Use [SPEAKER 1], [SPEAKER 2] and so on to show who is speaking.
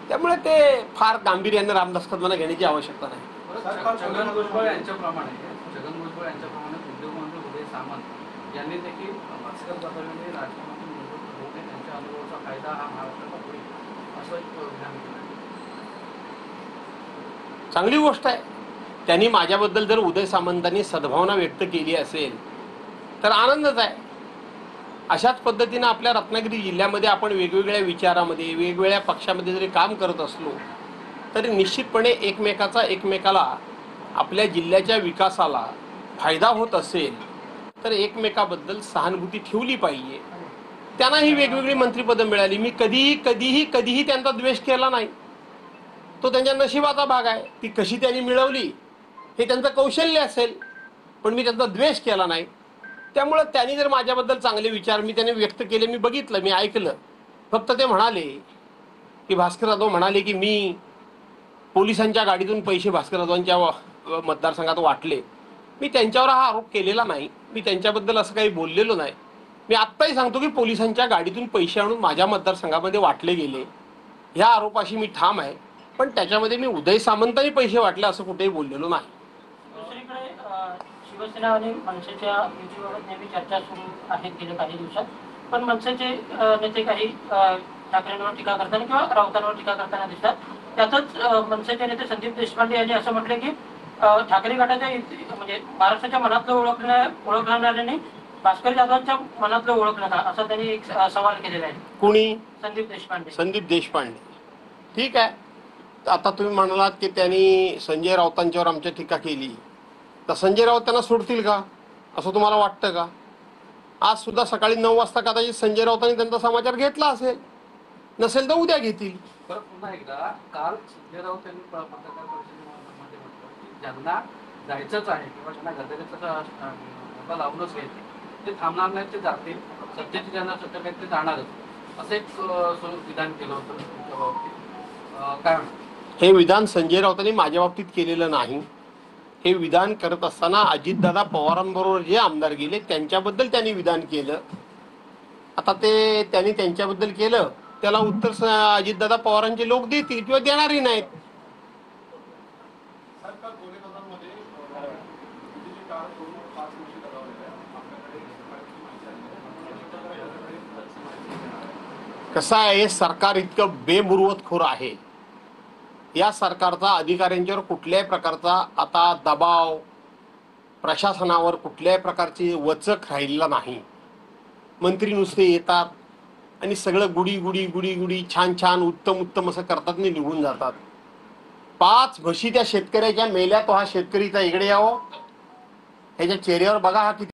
[SPEAKER 1] त्यामुळे ते फार गांभीर्याने रामदास कदमांना घेण्याची आवश्यकता नाही.
[SPEAKER 2] छगन भुजबळ यांच्याप्रमाणे उद्योगमंत्री उदय सामंत यांनी देखील भास्कर जाधव राजकारणातून निवृत्त होऊ नये, त्यांच्या अनुभवाचा फायदा हा महाराष्ट्राला होईल असं विधान केलं.
[SPEAKER 1] चांगली गोष्ट आहे. त्यांनी माझ्याबद्दल जर उदय सामंतांनी सद्भावना व्यक्त केली असेल तर आनंदच आहे. अशाच पद्धतीनं आपल्या रत्नागिरी जिल्ह्यामध्ये आपण वेगवेगळ्या विचारामध्ये वेगवेगळ्या पक्षामध्ये जरी काम करत असलो तरी निश्चितपणे एकमेकाला आपल्या जिल्ह्याच्या विकासाला फायदा होत असेल तर एकमेकाबद्दल सहानुभूती ठेवली पाहिजे. त्यांनाही वेगवेगळी मंत्रिपदं मिळाली. मी कधीही त्यांचा द्वेष केला नाही. तो त्यांच्या नशिबाचा भाग आहे. ती कशी त्यांनी मिळवली हे त्यांचं कौशल्य असेल, पण मी त्यांचा द्वेष केला नाही. त्यामुळे त्यांनी जर माझ्याबद्दल चांगले विचार त्यांनी व्यक्त केले, मी बघितलं, मी ऐकलं. फक्त ते म्हणाले की भास्कर जाधव म्हणाले की मी पोलिसांच्या गाडीतून पैसे भास्कर जाधवांच्या मतदारसंघात वाटले. मी त्यांच्यावर हा आरोप केलेला नाही. मी त्यांच्याबद्दल असं काही बोललेलो नाही. मी आत्ताही सांगतो की पोलिसांच्या गाडीतून पैसे आणून माझ्या मतदारसंघामध्ये वाटले गेले ह्या आरोपाशी मी ठाम आहे. पण त्याच्यामध्ये मी उदय सामंतांनी पैसे वाटले असं कुठेही बोललेलो नाही.
[SPEAKER 3] दुसरीकडे शिवसेना आणि मनसेच्या युतीबाबत नेहमी चर्चा सुरू आहे गेल्या काही दिवसात. पण मनसेचे नेते काही ठाकरेंवर टीका करताना किंवा राऊतांवर टीका करताना दिसतात. त्यातच मनसेचे नेते संदीप देशपांडे यांनी असं म्हटले की ठाकरे गटाच्या म्हणजे महाराष्ट्राच्या मनातलं ओळखणाऱ्यांनी भास्कर जाधवांच्या मनातलं ओळखलं का असं त्यांनी एक सवाल केलेला आहे.
[SPEAKER 1] कोणी?
[SPEAKER 3] संदीप देशपांडे.
[SPEAKER 1] ठीक आहे. आता तुम्ही म्हणालात की त्यांनी संजय राऊतांच्यावर आमच्या टीका केली, तर संजय राऊत त्यांना सोडतील का असं तुम्हाला वाटतं का? आज सुद्धा सकाळी 9 वाजता कदाचित संजय राऊतांनी त्यांचा समाचार घेतला असेल, नसेल तर उद्या घेतील.
[SPEAKER 2] परत पुन्हा एकदा काल संजय राऊत यांनी पत्रकार परिषदेमध्ये म्हटलं की ज्यांना जायचंच आहे किंवा ज्यांना गद्दारीचा लावूनच घ्यायचे ते थांबणार नाहीत, ते जातील. सत्तेची ज्यांना सत्ता ते जाणारच असं एक विधान केलं होतं तुमच्या बाबतीत. काय म्हणतात?
[SPEAKER 1] हे विधान संजय राऊतांनी माझ्या बाबतीत केलेलं नाही. हे विधान करत असताना अजितदादा पवारांबरोबर जे आमदार गेले त्यांच्याबद्दल त्यांनी विधान केलं. आता ते त्यांनी त्यांच्याबद्दल केलं त्याला उत्तर अजितदादा पवारांचे लोक देतील किंवा देणारही नाहीत. कसं आहे, सरकार इतकं बेमुरवतखोर आहे. या सरकारचा अधिकाऱ्यांच्यावर कुठल्याही प्रकारचा आता दबाव, प्रशासनावर कुठल्याही प्रकारची वचक राहिलेला नाही. मंत्री नुसते येतात आणि सगळं गुडी छान उत्तम असं करतात आणि निघून जातात. 5 म्हशी त्या शेतकऱ्याच्या मेल्या, तो हा शेतकरीचा इकडे यावं, ह्याच्या चेहऱ्यावर बघा हा किती